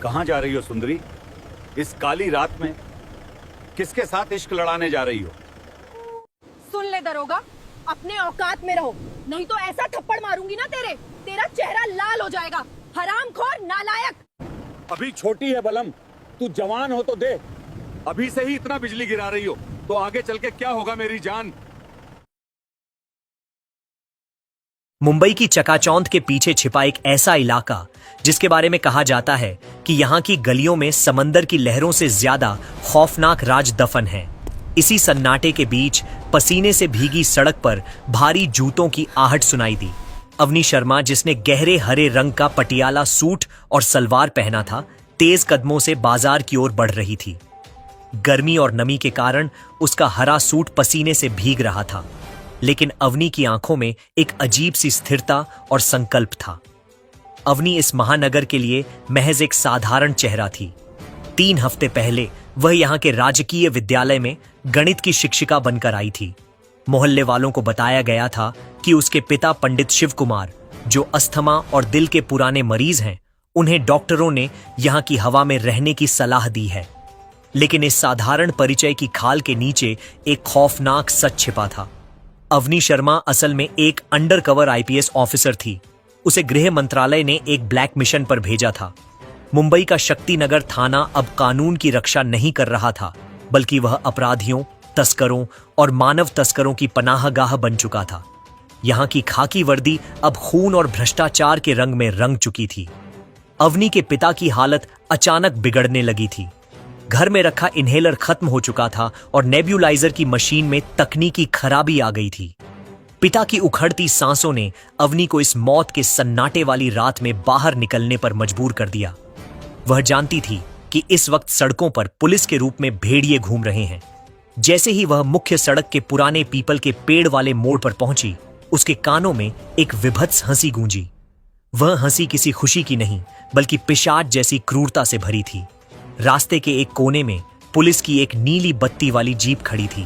कहाँ जा रही हो सुंदरी? इस काली रात में किसके साथ इश्क लड़ाने जा रही हो? सुन ले दरोगा, अपने औकात में रहो, नहीं तो ऐसा थप्पड़ मारूंगी ना तेरा चेहरा लाल हो जाएगा। हरामखोर नालायक। अभी छोटी है बलम, तू जवान हो तो दे। अभी से ही इतना बिजली गिरा रही हो तो आगे चल के क्या होगा मेरी जान? मुंबई की चकाचौंध के पीछे छिपा एक ऐसा इलाका जिसके बारे में कहा जाता है कि यहाँ की गलियों में समंदर की लहरों से ज्यादा खौफनाक राज दफन है। इसी सन्नाटे के बीच पसीने से भीगी सड़क पर भारी जूतों की आहट सुनाई दी। अवनी शर्मा, जिसने गहरे हरे रंग का पटियाला सूट और सलवार पहना था, तेज कदमों से बाजार की ओर बढ़ रही थी। गर्मी और नमी के कारण उसका हरा सूट पसीने से भीग रहा था, लेकिन अवनी की आंखों में एक अजीब सी स्थिरता और संकल्प था। अवनी इस महानगर के लिए महज एक साधारण चेहरा थी। 3 हफ्ते पहले वह यहाँ के राजकीय विद्यालय में गणित की शिक्षिका बनकर आई थी। मोहल्ले वालों को बताया गया था कि उसके पिता पंडित शिव कुमार, जो अस्थमा और दिल के पुराने मरीज हैं, उन्हें डॉक्टरों ने यहाँ की हवा में रहने की सलाह दी है। लेकिन इस साधारण परिचय की खाल के नीचे एक खौफनाक सच छिपा था। अवनी शर्मा असल में एक अंडरकवर आईपीएस ऑफिसर थी। उसे गृह मंत्रालय ने एक ब्लैक मिशन पर भेजा था। मुंबई का शक्तिनगर थाना अब कानून की रक्षा नहीं कर रहा था, बल्कि वह अपराधियों, तस्करों और मानव तस्करों की पनाहगाह बन चुका था। यहाँ की खाकी वर्दी अब खून और भ्रष्टाचार के रंग में रंग चुकी थी। अवनी के पिता की हालत अचानक बिगड़ने लगी थी। घर में रखा इन्हेलर खत्म हो चुका था और नेब्यूलाइजर की मशीन में तकनीकी खराबी आ गई थी। पिता की उखड़ती सांसों ने अवनी को इस मौत के सन्नाटे वाली रात में बाहर निकलने पर मजबूर कर दिया। वह जानती थी कि इस वक्त सड़कों पर पुलिस के रूप में भेड़िए घूम रहे हैं। जैसे ही वह मुख्य सड़क के पुराने पीपल के पेड़ वाले मोड़ पर पहुंची, उसके कानों में एक विभत्स हंसी गूंजी। वह हंसी किसी खुशी की नहीं, बल्कि पिशाच जैसी क्रूरता से भरी थी। रास्ते के एक कोने में पुलिस की एक नीली बत्ती वाली जीप खड़ी थी।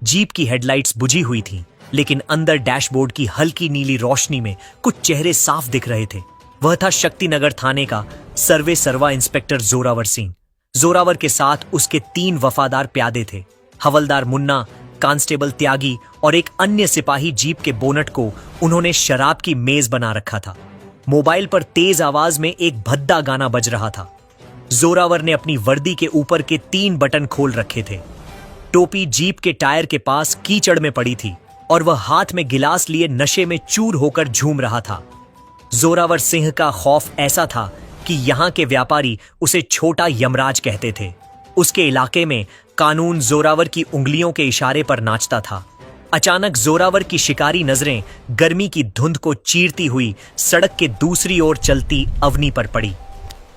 जीप की हेडलाइट्स बुझी हुई थीं, लेकिन अंदर डैशबोर्ड की हल्की नीली रोशनी में कुछ चेहरे साफ दिख रहे थे। वह था शक्तिनगर थाने का सर्वे सर्वा इंस्पेक्टर जोरावर सिंह। जोरावर के साथ उसके 3 वफादार प्यादे थे, हवलदार मुन्ना, कांस्टेबल त्यागी और एक अन्य सिपाही। जीप के बोनट को उन्होंने शराब की मेज बना रखा था। मोबाइल पर तेज आवाज में एक भद्दा गाना बज रहा था। जोरावर ने अपनी वर्दी के ऊपर के 3 बटन खोल रखे थे। टोपी जीप के टायर के पास कीचड़ में पड़ी थी और वह हाथ में गिलास लिए नशे में चूर होकर झूम रहा था। जोरावर सिंह का खौफ ऐसा था कि यहाँ के व्यापारी उसे छोटा यमराज कहते थे। उसके इलाके में कानून जोरावर की उंगलियों के इशारे पर नाचता था। अचानक जोरावर की शिकारी नजरें गर्मी की धुंध को चीरती हुई सड़क के दूसरी ओर चलती अवनी पर पड़ी।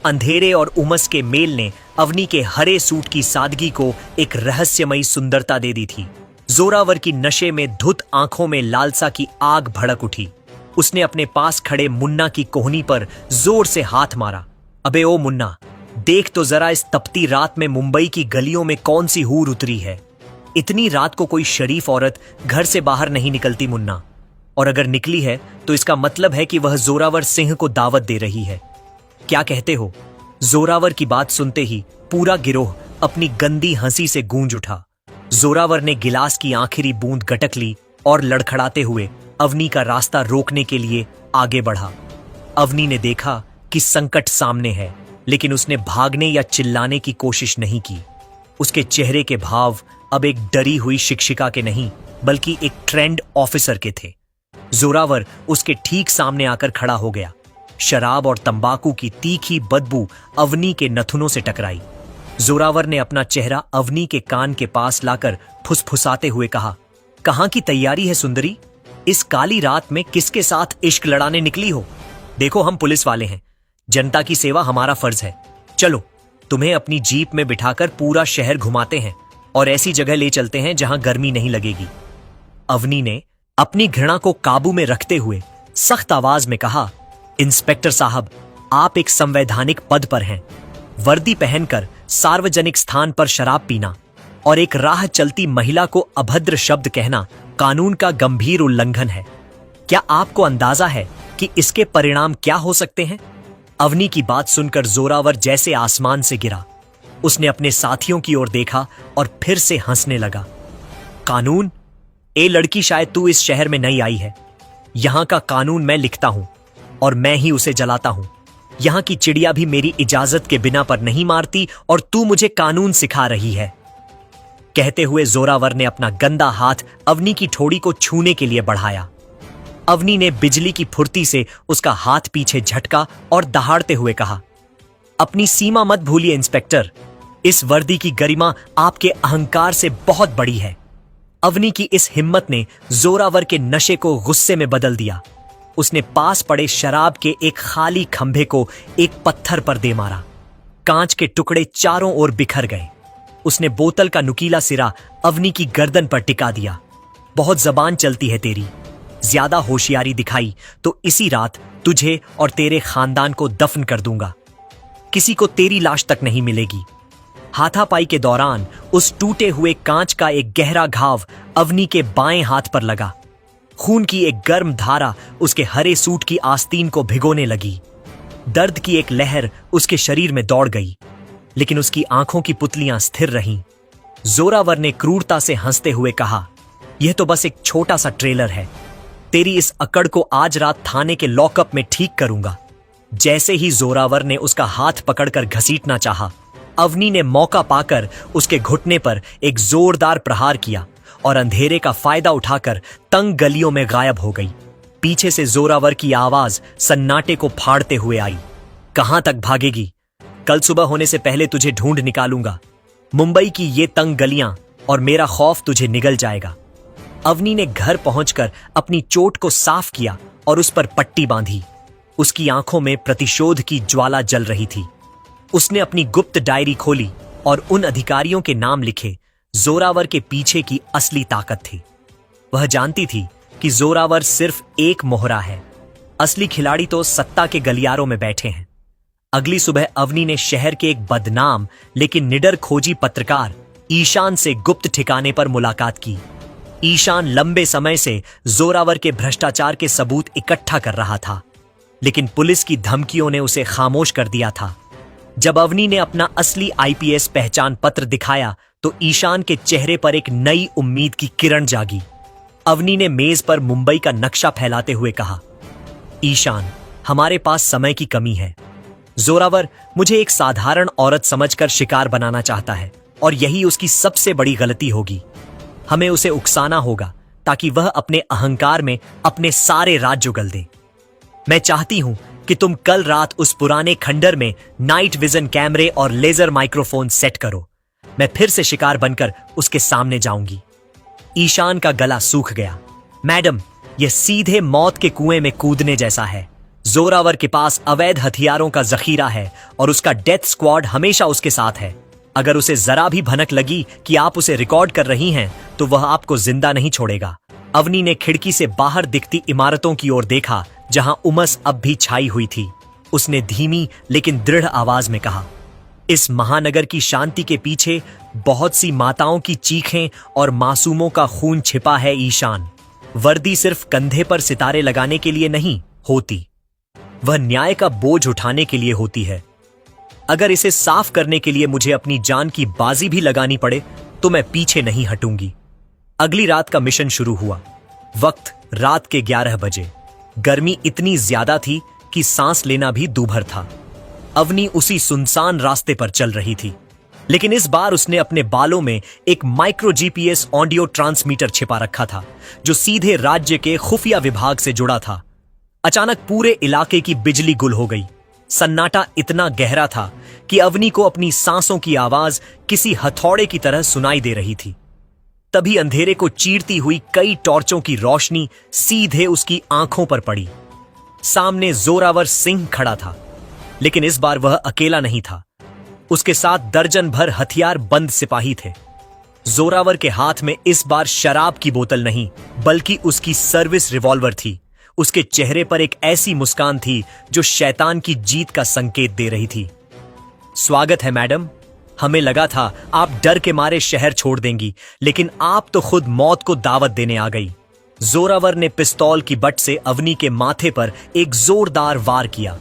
अंधेरे और उमस के मेल ने अवनी के हरे सूट की सादगी को एक रहस्यमयी सुंदरता दे दी थी। जोरावर की नशे में धुत आंखों में लालसा की आग भड़क उठी। उसने अपने पास खड़े मुन्ना की कोहनी पर जोर से हाथ मारा। अबे ओ मुन्ना, देख तो जरा इस तपती रात में मुंबई की गलियों में कौन सी हूर उतरी है। इतनी रात को कोई शरीफ औरत घर से बाहर नहीं निकलती मुन्ना, और अगर निकली है तो इसका मतलब है कि वह जोरावर सिंह को दावत दे रही है। क्या कहते हो? जोरावर की बात सुनते ही पूरा गिरोह अपनी गंदी हंसी से गूंज उठा। जोरावर ने गिलास की आखिरी बूंद गटक ली और लड़खड़ाते हुए अवनी का रास्ता रोकने के लिए आगे बढ़ा। अवनी ने देखा कि संकट सामने है, लेकिन उसने भागने या चिल्लाने की कोशिश नहीं की। उसके चेहरे के भाव अब एक डरी हुई शिक्षिका के नहीं, बल्कि एक ट्रेंड ऑफिसर के थे। जोरावर उसके ठीक सामने आकर खड़ा हो गया। शराब और तंबाकू की तीखी बदबू अवनी के नथुनों से टकराई। जोरावर ने अपना चेहरा अवनी के कान के पास लाकर फुसफुसाते हुए कहा, कहां की तैयारी है सुंदरी? इस काली रात में किसके साथ इश्क लड़ाने निकली हो? देखो, हम पुलिस वाले हैं, जनता की सेवा हमारा फर्ज है। चलो, तुम्हें अपनी जीप में बिठाकर पूरा शहर घुमाते हैं और ऐसी जगह ले चलते हैं जहां गर्मी नहीं लगेगी। अवनी ने अपनी घृणा को काबू में रखते हुए सख्त आवाज में कहा, इंस्पेक्टर साहब, आप एक संवैधानिक पद पर हैं। वर्दी पहनकर सार्वजनिक स्थान पर शराब पीना और एक राह चलती महिला को अभद्र शब्द कहना कानून का गंभीर उल्लंघन है। क्या आपको अंदाजा है कि इसके परिणाम क्या हो सकते हैं? अवनी की बात सुनकर जोरावर जैसे आसमान से गिरा। उसने अपने साथियों की ओर देखा और फिर से हंसने लगा। कानून? ए लड़की, शायद तू इस शहर में नई आई है। यहां का कानून मैं लिखता हूं और मैं ही उसे जलाता हूं। यहां की चिड़िया भी मेरी इजाजत के बिना पर नहीं मारती और तू मुझे कानून सिखा रही है। कहते हुए जोरावर ने अपना गंदा हाथ अवनी की ठोड़ी को छूने के लिए बढ़ाया। अवनी ने बिजली की फुर्ती से उसका हाथ पीछे झटका और दहाड़ते हुए कहा, अपनी सीमा मत भूलिए इंस्पेक्टर। इस वर्दी की गरिमा आपके अहंकार से बहुत बड़ी है। अवनी की इस हिम्मत ने जोरावर के नशे को गुस्से में बदल दिया। उसने पास पड़े शराब के एक खाली खंभे को एक पत्थर पर दे मारा। कांच के टुकड़े चारों ओर बिखर गए। उसने बोतल का नुकीला सिरा अवनी की गर्दन पर टिका दिया। बहुत जबान चलती है तेरी। ज्यादा होशियारी दिखाई तो इसी रात तुझे और तेरे खानदान को दफन कर दूंगा। किसी को तेरी लाश तक नहीं मिलेगी। हाथापाई के दौरान उस टूटे हुए कांच का एक गहरा घाव अवनी के बाएं हाथ पर लगा। खून की एक गर्म धारा उसके हरे सूट की आस्तीन को भिगोने लगी। दर्द की एक लहर उसके शरीर में दौड़ गई, लेकिन उसकी आंखों की पुतलियां स्थिर रहीं। जोरावर ने क्रूरता से हंसते हुए कहा, यह तो बस एक छोटा सा ट्रेलर है। तेरी इस अकड़ को आज रात थाने के लॉकअप में ठीक करूंगा। जैसे ही जोरावर ने उसका हाथ पकड़कर घसीटना चाहा, अवनी ने मौका पाकर उसके घुटने पर एक जोरदार प्रहार किया और अंधेरे का फायदा उठाकर तंग गलियों में गायब हो गई। पीछे से जोरावर की आवाज सन्नाटे को फाड़ते हुए आई, कहां तक भागेगी? कल सुबह होने से पहले तुझे ढूंढ निकालूंगा। मुंबई की ये तंग गलियां और मेरा खौफ तुझे निगल जाएगा। अवनी ने घर पहुंचकर अपनी चोट को साफ किया और उस पर पट्टी बांधी। उसकी आंखों में प्रतिशोध की ज्वाला जल रही थी। उसने अपनी गुप्त डायरी खोली और उन अधिकारियों के नाम लिखे जोरावर के पीछे की असली ताकत थी। वह जानती थी कि जोरावर सिर्फ एक मोहरा है। असली खिलाड़ी तो सत्ता के गलियारों में बैठे हैं। अगली सुबह अवनी ने शहर के एक बदनाम लेकिन निडर खोजी पत्रकार ईशान से गुप्त ठिकाने पर मुलाकात की। ईशान लंबे समय से जोरावर के भ्रष्टाचार के सबूत इकट्ठा कर रहा था, लेकिन पुलिस की धमकियों ने उसे खामोश कर दिया था। जब अवनी ने अपना असली आईपीएस पहचान पत्र दिखाया तो ईशान के चेहरे पर एक नई उम्मीद की किरण जागी। अवनी ने मेज पर मुंबई का नक्शा फैलाते हुए कहा, ईशान, हमारे पास समय की कमी है। जोरावर मुझे एक साधारण औरत समझकर शिकार बनाना चाहता है और यही उसकी सबसे बड़ी गलती होगी। हमें उसे उकसाना होगा ताकि वह अपने अहंकार में अपने सारे राज्य उगल दे। मैं चाहती हूं कि तुम कल रात उस पुराने खंडर में नाइट विजन कैमरे और लेजर माइक्रोफोन सेट करो। मैं फिर से शिकार बनकर उसके सामने जाऊंगी। ईशान का गला सूख गया। मैडम, यह सीधे मौत के कुएं में कूदने जैसा है। जोरावर के पास अवैध हथियारों का जखीरा है और उसका डेथ स्क्वाड हमेशा उसके साथ है। अगर उसे जरा भी भनक लगी कि आप उसे रिकॉर्ड कर रही हैं, तो वह आपको जिंदा नहीं छोड़ेगा। अवनी ने खिड़की से बाहर दिखती इमारतों की ओर देखा, जहां उमस अब भी छाई हुई थी। उसने धीमी लेकिन दृढ़ आवाज में कहा, इस महानगर की शांति के पीछे बहुत सी माताओं की चीखें और मासूमों का खून छिपा है ईशान। वर्दी सिर्फ कंधे पर सितारे लगाने के लिए नहीं होती, वह न्याय का बोझ उठाने के लिए होती है। अगर इसे साफ करने के लिए मुझे अपनी जान की बाजी भी लगानी पड़े तो मैं पीछे नहीं हटूंगी। अगली रात का मिशन शुरू हुआ। वक्त रात के 11 बजे। गर्मी इतनी ज्यादा थी कि सांस लेना भी दूभर था। अवनी उसी सुनसान रास्ते पर चल रही थी, लेकिन इस बार उसने अपने बालों में एक माइक्रो जीपीएस ऑडियो ट्रांसमीटर छिपा रखा था, जो सीधे राज्य के खुफिया विभाग से जुड़ा था। अचानक पूरे इलाके की बिजली गुल हो गई। सन्नाटा इतना गहरा था कि अवनी को अपनी सांसों की आवाज किसी हथौड़े की तरह सुनाई दे रही थी। तभी अंधेरे को चीरती हुई कई टॉर्चों की रोशनी सीधे उसकी आंखों पर पड़ी। सामने जोरावर सिंह खड़ा था, लेकिन इस बार वह अकेला नहीं था। उसके साथ दर्जन भर हथियार बंद सिपाही थे। जोरावर के हाथ में इस बार शराब की बोतल नहीं, बल्कि उसकी सर्विस रिवॉल्वर थी। उसके चेहरे पर एक ऐसी मुस्कान थी जो शैतान की जीत का संकेत दे रही थी। स्वागत है मैडम। हमें लगा था आप डर के मारे शहर छोड़ देंगी, लेकिन आप तो खुद मौत को दावत देने आ गई। जोरावर ने पिस्तौल की बट से अवनी के माथे पर एक जोरदार वार किया।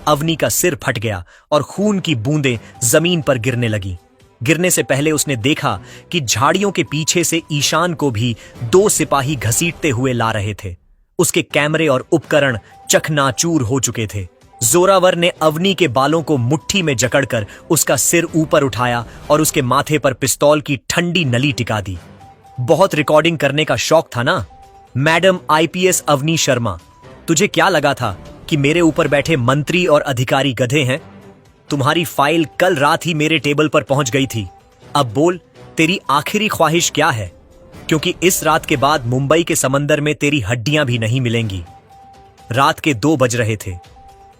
अवनी का सिर फट गया और खून की बूंदें जमीन पर गिरने लगी। गिरने से पहले उसने देखा कि झाड़ियों के पीछे से ईशान को भी 2 सिपाही घसीटते हुए ला रहे थे। उसके कैमरे और उपकरण चकनाचूर हो चुके थे। जोरावर ने अवनी के बालों को मुट्ठी में जकड़कर उसका सिर ऊपर उठाया और उसके माथे पर पिस्तौल की ठंडी नली टिका दी। बहुत रिकॉर्डिंग करने का शौक था ना, मैडम आईपीएस अवनी शर्मा। तुझे क्या लगा था कि मेरे ऊपर बैठे मंत्री और अधिकारी गधे हैं? तुम्हारी फाइल कल रात ही मेरे टेबल पर पहुंच गई थी। अब बोल, तेरी आखिरी ख्वाहिश क्या है? क्योंकि इस रात के बाद मुंबई के समंदर में तेरी हड्डियां भी नहीं मिलेंगी। रात के 2 बज रहे थे।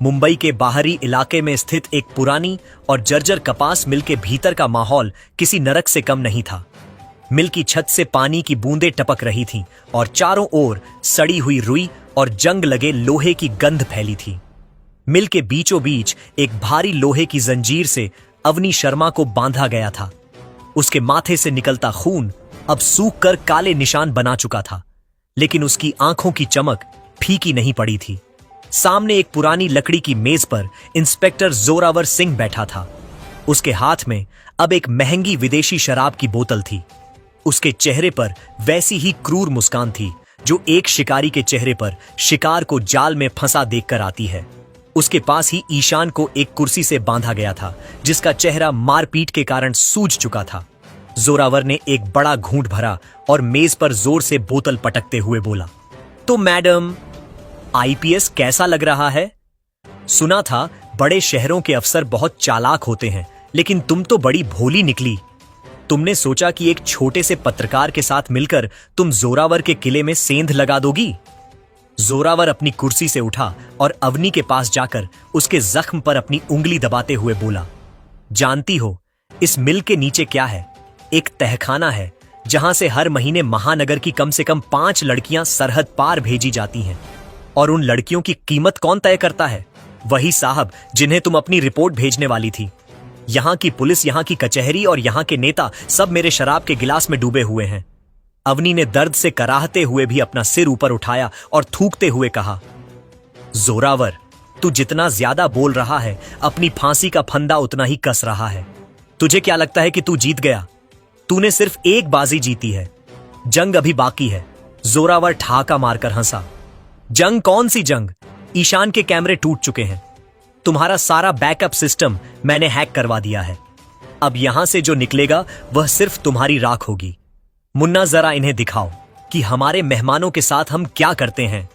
मुंबई के बाहरी इलाके में स्थित एक पुरानी और जर्जर कपास मिल के भीतर का माहौल किसी नरक से कम नहीं था। मिल की छत से पानी की बूंदें टपक रही थीं और चारों ओर सड़ी हुई रुई और जंग लगे लोहे की गंध फैली थी। मिल के बीचों बीच एक भारी लोहे की जंजीर से अवनी शर्मा को बांधा गया था। उसके माथे से निकलता खून अब सूख कर काले निशान बना चुका था, लेकिन उसकी आंखों की चमक फीकी नहीं पड़ी थी। सामने एक पुरानी लकड़ी की मेज पर इंस्पेक्टर जोरावर सिंह बैठा था। उसके हाथ में अब एक महंगी विदेशी शराब की बोतल थी। उसके चेहरे पर वैसी ही क्रूर मुस्कान थी जो एक शिकारी के चेहरे पर शिकार को जाल में फंसा देखकर आती है। उसके पास ही ईशान को एक कुर्सी से बांधा गया था, जिसका चेहरा मारपीट के कारण सूज चुका था। जोरावर ने एक बड़ा घूंट भरा और मेज पर जोर से बोतल पटकते हुए बोला, तो मैडम, आईपीएस कैसा लग रहा है? सुना था बड़े शहरों के अफसर बहुत चालाक होते हैं, लेकिन तुम तो बड़ी भोली निकली। तुमने सोचा कि एक छोटे से पत्रकार के साथ मिलकर तुम जोरावर के किले में सेंध लगा दोगी? जोरावर अपनी कुर्सी से उठा और अवनी के पास जाकर उसके जख्म पर अपनी उंगली दबाते हुए बोला, जानती हो इस मिल के नीचे क्या है? एक तहखाना है जहां से हर महीने महानगर की कम से कम 5 लड़कियां सरहद पार भेजी जाती हैं। और उन लड़कियों की कीमत कौन तय करता है? वही साहब जिन्हें तुम अपनी रिपोर्ट भेजने वाली थी। यहां की पुलिस, यहां की कचहरी और यहां के नेता सब मेरे शराब के गिलास में डूबे हुए हैं। अवनी ने दर्द से कराहते हुए भी अपना सिर ऊपर उठाया और थूकते हुए कहा, जोरावर, तू जितना ज्यादा बोल रहा है, अपनी फांसी का फंदा उतना ही कस रहा है। तुझे क्या लगता है कि तू जीत गया? तूने सिर्फ एक बाजी जीती है, जंग अभी बाकी है। जोरावर ठहाका मारकर हंसा। जंग? कौन सी जंग? ईशान के कैमरे टूट चुके हैं। तुम्हारा सारा बैकअप सिस्टम मैंने हैक करवा दिया है। अब यहां से जो निकलेगा वह सिर्फ तुम्हारी राख होगी। मुन्ना, जरा इन्हें दिखाओ कि हमारे मेहमानों के साथ हम क्या करते हैं।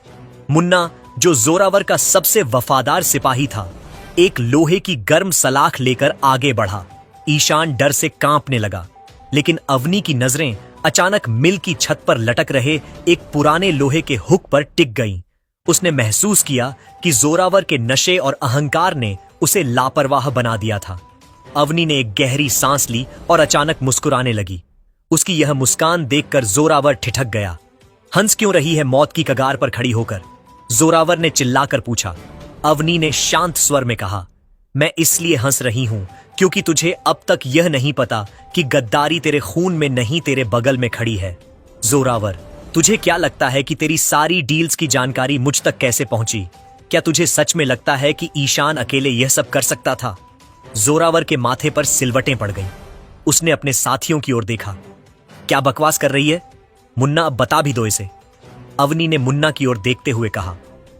मुन्ना, जो जोरावर का सबसे वफादार सिपाही था, एक लोहे की गर्म सलाख लेकर आगे बढ़ा। ईशान डर से कांपने लगा, लेकिन अवनी की नजरें अचानक मिल की छत पर लटक रहे एक पुराने लोहे के हुक पर टिक गईं। उसने महसूस किया कि जोरावर के नशे और अहंकार ने उसे लापरवाह बना दिया था। अवनी ने एक गहरी सांस ली और अचानक मुस्कुराने लगी। उसकी यह मुस्कान देखकर जोरावर ठिठक गया। हंस क्यों रही है मौत की कगार पर खड़ी होकर? जोरावर ने चिल्लाकर पूछा। अवनी ने शांत स्वर में कहा, मैं इसलिए हंस रही हूं क्योंकि तुझे अब तक यह नहीं पता कि गद्दारी तेरे खून में नहीं, तेरे बगल में खड़ी है। जोरावर, तुझे क्या लगता है कि तेरी सारी डील्स की जानकारी मुझ तक कैसे पहुंची? क्या तुझे सच में लगता है कि ईशान अकेले यह सब कर सकता था? जोरावर के माथे पर सिलवटें पड़ गईं। उसने अपने साथियों की ओर देखा। क्या बकवास कर रही है? मुन्ना, अब बता भी दो इसे। अवनी ने मुन्ना की ओर देखते हुए कहा।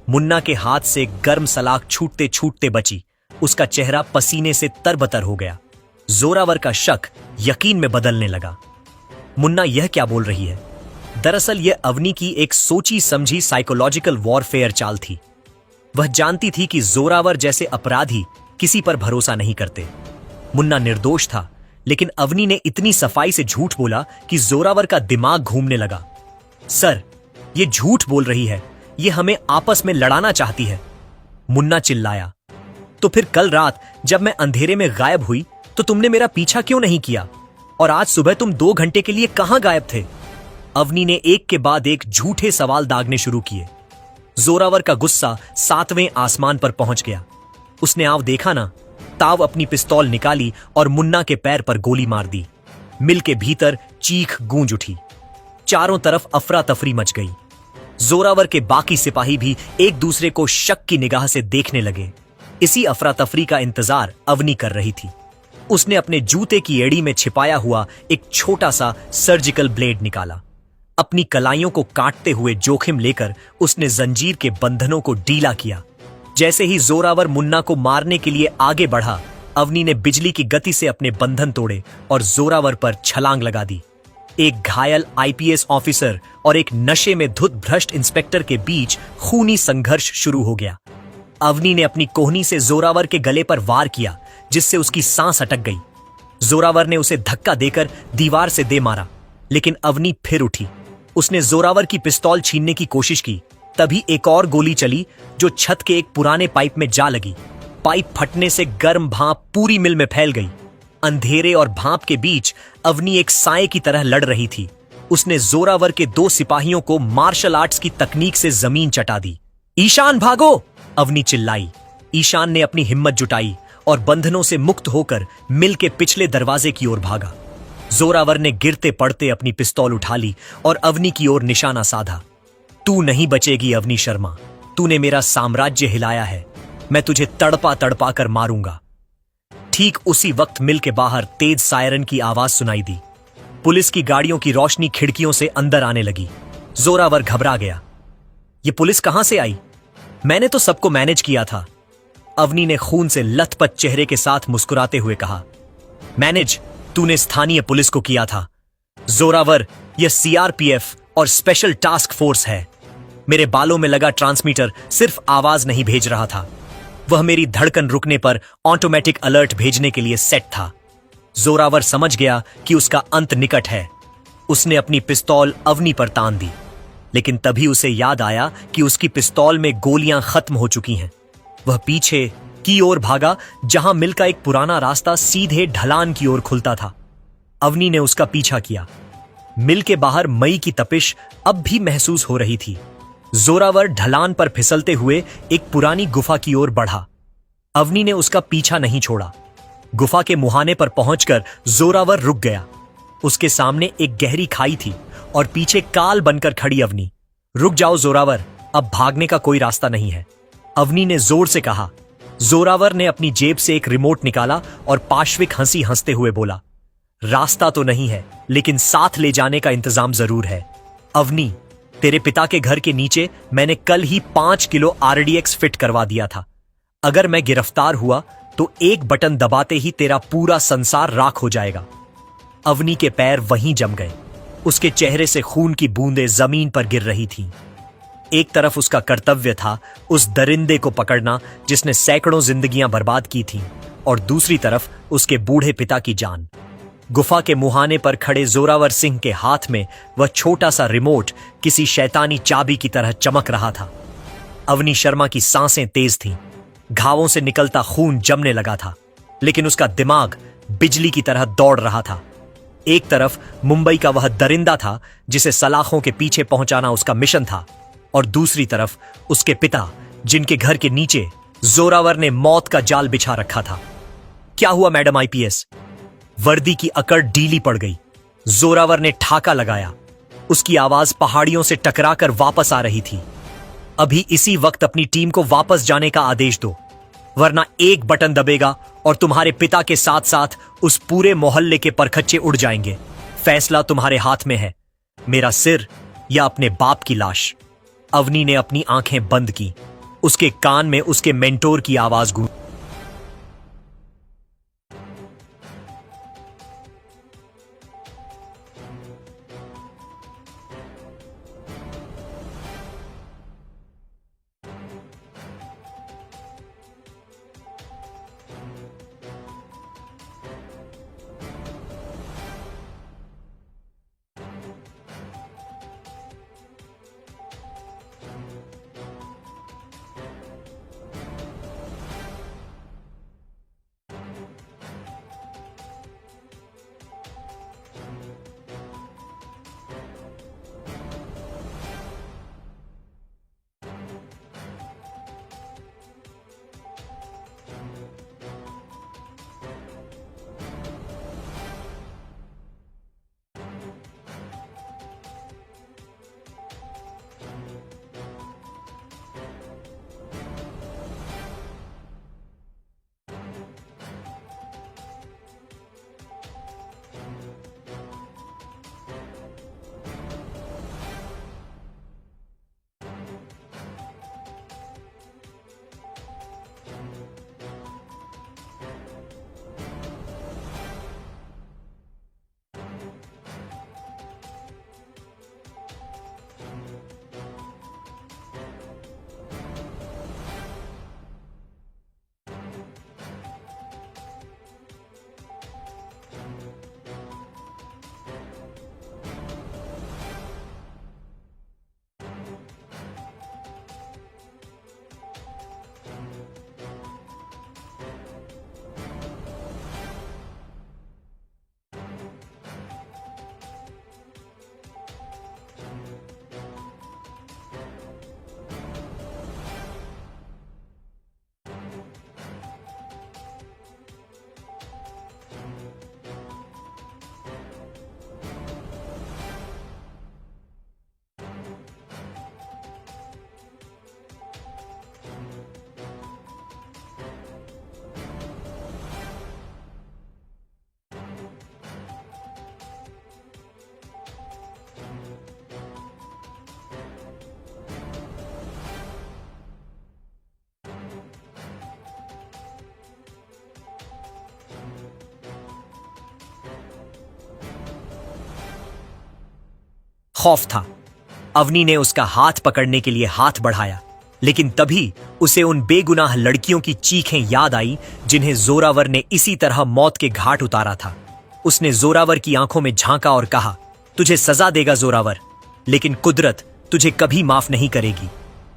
मुन्ना के हाथ से गर्म सलाख छूटते छूटते बची। उसका चेहरा पसीने से तरबतर हो गया। जोरावर का शक यकीन में बदलने लगा। मुन्ना, यह क्या बोल रही है? दरअसल यह अवनी की एक सोची समझी साइकोलॉजिकल वॉरफेयर चाल थी। वह जानती थी कि जोरावर जैसे अपराधी किसी पर भरोसा नहीं करते। मुन्ना निर्दोष था, लेकिन अवनी ने इतनी सफाई से झूठ बोला कि जोरावर का दिमाग घूमने लगा। सर, यह झूठ बोल रही है, यह हमें आपस में लड़ाना चाहती है। मुन्ना चिल्लाया। तो फिर कल रात जब मैं अंधेरे में गायब हुई तो तुमने मेरा पीछा क्यों नहीं किया? और आज सुबह तुम 2 घंटे के लिए कहां गायब थे? अवनी ने एक के बाद एक झूठे सवाल दागने शुरू किए। जोरावर का गुस्सा 7वें आसमान पर पहुंच गया। उसने आव देखा ना, ताव अपनी पिस्तौल निकाली और मुन्ना के पैर पर गोली मार दी। मिल के भीतर चीख गूंज उठी। चारों तरफ अफरा तफरी मच गई। जोरावर के बाकी सिपाही भी एक दूसरे को शक की निगाह से देखने लगे। इसी अफरा तफरी का इंतजार अवनी कर रही थी। उसने अपने जूते की एड़ी में छिपाया हुआ एक छोटा सा सर्जिकल ब्लेड निकाला। अपनी कलाइयों को काटते हुए जोखिम लेकर उसने जंजीर के बंधनों को ढीला किया। जैसे ही जोरावर मुन्ना को मारने के लिए आगे बढ़ा, अवनी ने बिजली की गति से अपने बंधन तोड़े और जोरावर पर छलांग लगा दी। एक घायल आईपीएस ऑफिसर और एक नशे में धुत भ्रष्ट इंस्पेक्टर के बीच खूनी संघर्ष शुरू हो गया। अवनी ने अपनी कोहनी से जोरावर के गले पर वार किया, जिससे उसकी सांस अटक गई। जोरावर ने उसे धक्का देकर दीवार से दे मारा, लेकिन अवनी फिर उठी। उसने जोरावर की पिस्तौल छीनने की कोशिश की। तभी एक और गोली चली जो छत के एक पुराने पाइप में जा लगी। पाइप फटने से गर्म भाप पूरी मिल में फैल गई। अंधेरे और भाप के बीच अवनी एक साए की तरह लड़ रही थी। उसने जोरावर के 2 सिपाहियों को मार्शल आर्ट्स की तकनीक से जमीन चटा दी। ईशान भागो! अवनी चिल्लाई। ईशान ने अपनी हिम्मत जुटाई और बंधनों से मुक्त होकर मिल के पिछले दरवाजे की ओर भागा। जोरावर ने गिरते पड़ते अपनी पिस्तौल उठा ली और अवनी की ओर निशाना साधा। तू नहीं बचेगी अवनी शर्मा, तूने मेरा साम्राज्य हिलाया है, मैं तुझे तड़पा तड़पा कर मारूंगा। ठीक उसी वक्त मिल के बाहर तेज सायरन की आवाज सुनाई दी। पुलिस की गाड़ियों की रोशनी खिड़कियों से अंदर आने लगी। जोरावर घबरा गया। ये पुलिस कहां से आई? मैंने तो सबको मैनेज किया था। अवनी ने खून से लथपथ चेहरे के साथ मुस्कुराते हुए कहा, मैनेज तूने स्थानीय पुलिस को किया था। जोरावर, यह सीआरपीएफ और स्पेशल टास्क फोर्स है। मेरे बालों में लगा ट्रांसमीटर सिर्फ आवाज नहीं भेज रहा था, वह मेरी धड़कन रुकने पर ऑटोमेटिक अलर्ट भेजने के लिए सेट था। जोरावर समझ गया कि उसका अंत निकट है। उसने अपनी पिस्तौल अवनी पर तान दी, लेकिन तभी उसे याद आया कि उसकी पिस्तौल में गोलियां खत्म हो चुकी हैं। वह पीछे की ओर भागा, जहां मिल का एक पुराना रास्ता सीधे ढलान की ओर खुलता था। अवनी ने उसका पीछा किया। मिल के बाहर मई की तपिश अब भी महसूस हो रही थी। जोरावर ढलान पर फिसलते हुए एक पुरानी गुफा की ओर बढ़ा। अवनी ने उसका पीछा नहीं छोड़ा। गुफा के मुहाने पर पहुंचकर जोरावर रुक गया। उसके सामने एक गहरी खाई थी और पीछे काल बनकर खड़ी अवनी। रुक जाओ जोरावर, अब भागने का कोई रास्ता नहीं है, अवनी ने जोर से कहा। जोरावर ने अपनी जेब से एक रिमोट निकाला और पाश्विक हंसी हंसते हुए बोला, रास्ता तो नहीं है, लेकिन साथ ले जाने का इंतजाम जरूर है। अवनी, तेरे पिता के घर के नीचे मैंने कल ही 5 किलो आरडीएक्स फिट करवा दिया था। अगर मैं गिरफ्तार हुआ तो एक बटन दबाते ही तेरा पूरा संसार राख हो जाएगा। अवनी के पैर वहीं जम गए। उसके चेहरे से खून की बूंदें जमीन पर गिर रही थीं। एक तरफ उसका कर्तव्य था उस दरिंदे को पकड़ना जिसने सैकड़ों जिंदगियां बर्बाद की थीं, और दूसरी तरफ उसके बूढ़े पिता की जान। गुफा के मुहाने पर खड़े जोरावर सिंह के हाथ में वह छोटा सा रिमोट किसी शैतानी चाबी की तरह चमक रहा था। अवनी शर्मा की सांसें तेज थीं, घावों से निकलता खून जमने लगा था, लेकिन उसका दिमाग बिजली की तरह दौड़ रहा था। एक तरफ मुंबई का वह दरिंदा था जिसे सलाखों के पीछे पहुंचाना उसका मिशन था, और दूसरी तरफ उसके पिता जिनके घर के नीचे जोरावर ने मौत का जाल बिछा रखा था। क्या हुआ मैडम आईपीएस? वर्दी की अकड़ ढीली पड़ गई। जोरावर ने ठाका लगाया। उसकी आवाज पहाड़ियों से टकराकर वापस आ रही थी। अभी इसी वक्त अपनी टीम को वापस जाने का आदेश दो, वरना एक बटन दबेगा और तुम्हारे पिता के साथ साथ उस पूरे मोहल्ले के परखच्चे उड़ जाएंगे। फैसला तुम्हारे हाथ में है, मेरा सिर या अपने बाप की लाश। अवनी ने अपनी आंखें बंद की। उसके कान में उसके मेंटोर की आवाज गूंजी। खौफ था। अवनी ने उसका हाथ पकड़ने के लिए हाथ बढ़ाया, लेकिन तभी उसे उन बेगुनाह लड़कियों की चीखें याद आई जिन्हें जोरावर ने इसी तरह मौत के घाट उतारा था। उसने जोरावर की आंखों में झांका और कहा, तुझे सजा देगा जोरावर, लेकिन कुदरत तुझे कभी माफ नहीं करेगी।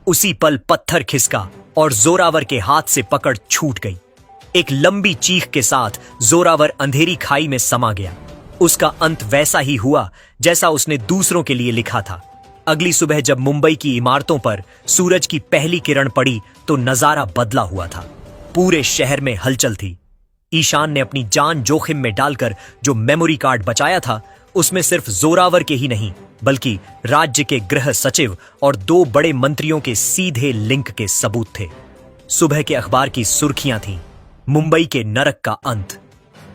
उसी पल पत्थर खिसका और जोरावर के हाथ से पकड़ छूट गई। एक लंबी चीख के साथ जोरावर अंधेरी खाई में समा गया। उसका अंत वैसा ही हुआ जैसा उसने दूसरों के लिए लिखा था। अगली सुबह जब मुंबई की इमारतों पर सूरज की पहली किरण पड़ी तो नजारा बदला हुआ था। पूरे शहर में हलचल थी। ईशान ने अपनी जान जोखिम में डालकर जो मेमोरी कार्ड बचाया था, उसमें सिर्फ जोरावर के ही नहीं बल्कि राज्य के गृह सचिव और 2 बड़े मंत्रियों के सीधे लिंक के सबूत थे। सुबह के अखबार की सुर्खियां थीं, मुंबई के नरक का अंत।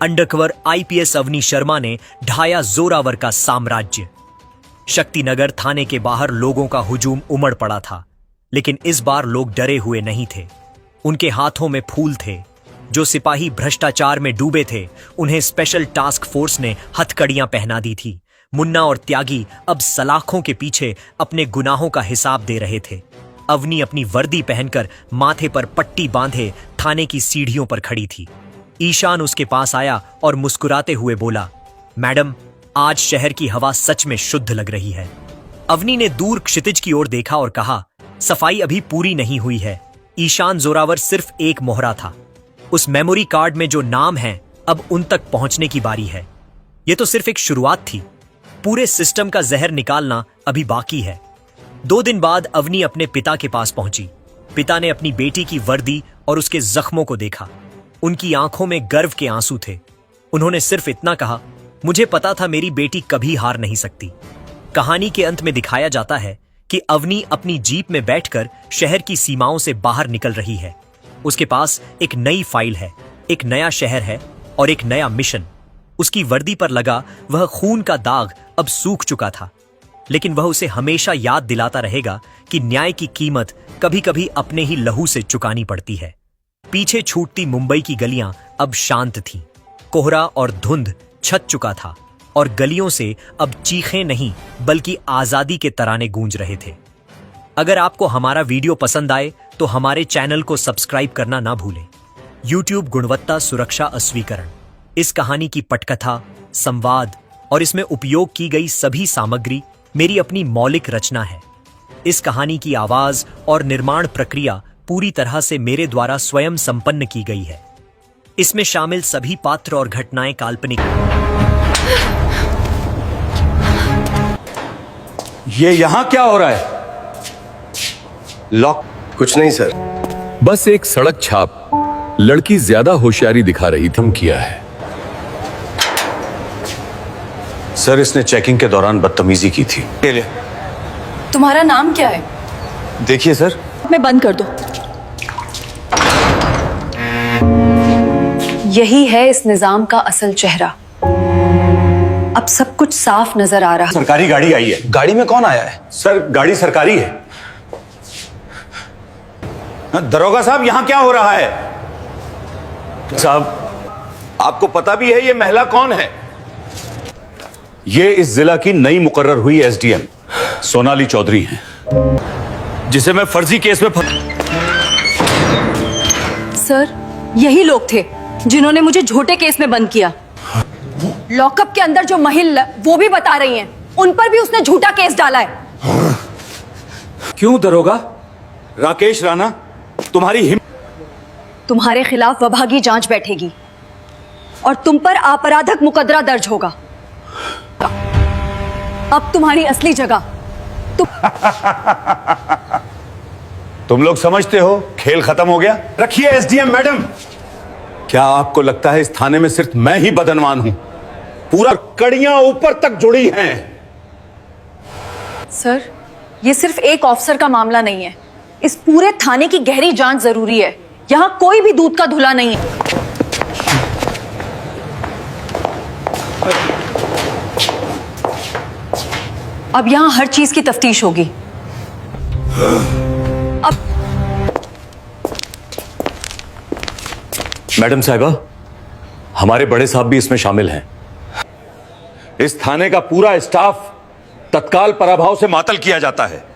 अंडरकवर आईपीएस अवनी शर्मा ने ढाया जोरावर का साम्राज्य। शक्तिनगर थाने के बाहर लोगों का हुजूम उमड़ पड़ा था, लेकिन इस बार लोग डरे हुए नहीं थे। उनके हाथों में फूल थे। जो सिपाही भ्रष्टाचार में डूबे थे, उन्हें स्पेशल टास्क फोर्स ने हथकड़ियां पहना दी थी। मुन्ना और त्यागी अब सलाखों के पीछे अपने गुनाहों का हिसाब दे रहे थे। अवनी अपनी वर्दी पहनकर माथे पर पट्टी बांधे थाने की सीढ़ियों पर खड़ी थी। ईशान उसके पास आया और मुस्कुराते हुए बोला, मैडम, आज शहर की हवा सच में शुद्ध लग रही है। अवनी ने दूर क्षितिज की ओर देखा और कहा, सफाई अभी पूरी नहीं हुई है। ईशान जोरावर सिर्फ एक मोहरा था। उस मेमोरी कार्ड में जो नाम है, अब उन तक पहुंचने की बारी है। यह तो सिर्फ एक शुरुआत थी। पूरे सिस्टम का जहर निकालना अभी बाकी है। 2 दिन बाद अवनी अपने पिता के पास पहुंची। पिता ने अपनी बेटी की वर्दी और उसके जख्मों को देखा। उनकी आंखों में गर्व के आंसू थे। उन्होंने सिर्फ इतना कहा, मुझे पता था मेरी बेटी कभी हार नहीं सकती। कहानी के अंत में दिखाया जाता है कि अवनी अपनी जीप में बैठकर शहर की सीमाओं से बाहर निकल रही है। उसके पास एक नई फाइल है, एक नया शहर है और एक नया मिशन। उसकी वर्दी पर लगा वह खून का दाग अब सूख चुका था, लेकिन वह उसे हमेशा याद दिलाता रहेगा कि न्याय की कीमत कभी-कभी अपने ही लहू से चुकानी पड़ती है। पीछे छूटती मुंबई की गलियां अब शांत थीं। कोहरा और धुंध छत चुका था और गलियों से अब चीखें नहीं बल्कि आजादी के तराने गूंज रहे थे। अगर आपको हमारा वीडियो पसंद आए तो हमारे चैनल को सब्सक्राइब करना ना भूलें। YouTube गुणवत्ता सुरक्षा अस्वीकरण। इस कहानी की पटकथा, संवाद और इसमें उपयोग की गई सभी सामग्री मेरी अपनी मौलिक रचना है। इस कहानी की आवाज और निर्माण प्रक्रिया पूरी तरह से मेरे द्वारा स्वयं संपन्न की गई है। इसमें शामिल सभी पात्र और घटनाएं काल्पनिक। ये यहां क्या हो रहा है? लॉक। कुछ नहीं सर। बस एक सड़क छाप। लड़की ज्यादा होशियारी दिखा रही थी। किया है सर, इसने चेकिंग के दौरान बदतमीजी की थी। तुम्हारा नाम क्या है? देखिए सर। मैं बंद कर दो। यही है इस निजाम का असल चेहरा। अब सब कुछ साफ नजर आ रहा है। सरकारी गाड़ी आई है। गाड़ी में कौन आया है? सर, गाड़ी सरकारी है। दरोगा साहब, यहां क्या हो रहा है? साहब, आपको पता भी है ये महिला कौन है? ये इस जिला की नई मुकर्रर हुई एसडीएम सोनाली चौधरी हैं, जिसे मैं फर्जी केस में सर, यही लोग थे जिन्होंने मुझे झूठे केस में बंद किया। लॉकअप के अंदर जो महिला वो भी बता रही हैं, उन पर भी उसने झूठा केस डाला है। क्यों दरोगा? राकेश राणा, तुम्हारे खिलाफ विभागीय जांच बैठेगी और तुम पर आपराधिक मुकदमा दर्ज होगा। अब तुम्हारी असली जगह तुम लोग समझते हो खेल खत्म हो गया? रखिए एसडीएम मैडम। क्या आपको लगता है इस थाने में सिर्फ मैं ही बदनवान हूं? पूरा कड़ियां ऊपर तक जुड़ी हैं। सर, ये सिर्फ एक ऑफिसर का मामला नहीं है। इस पूरे थाने की गहरी जांच जरूरी है। यहां कोई भी दूध का धुला नहीं है। अब यहां हर चीज की तफ्तीश होगी। अब मैडम साहिबा, हमारे बड़े साहब भी इसमें शामिल हैं। इस थाने का पूरा स्टाफ तत्काल पराभव से मातल किया जाता है।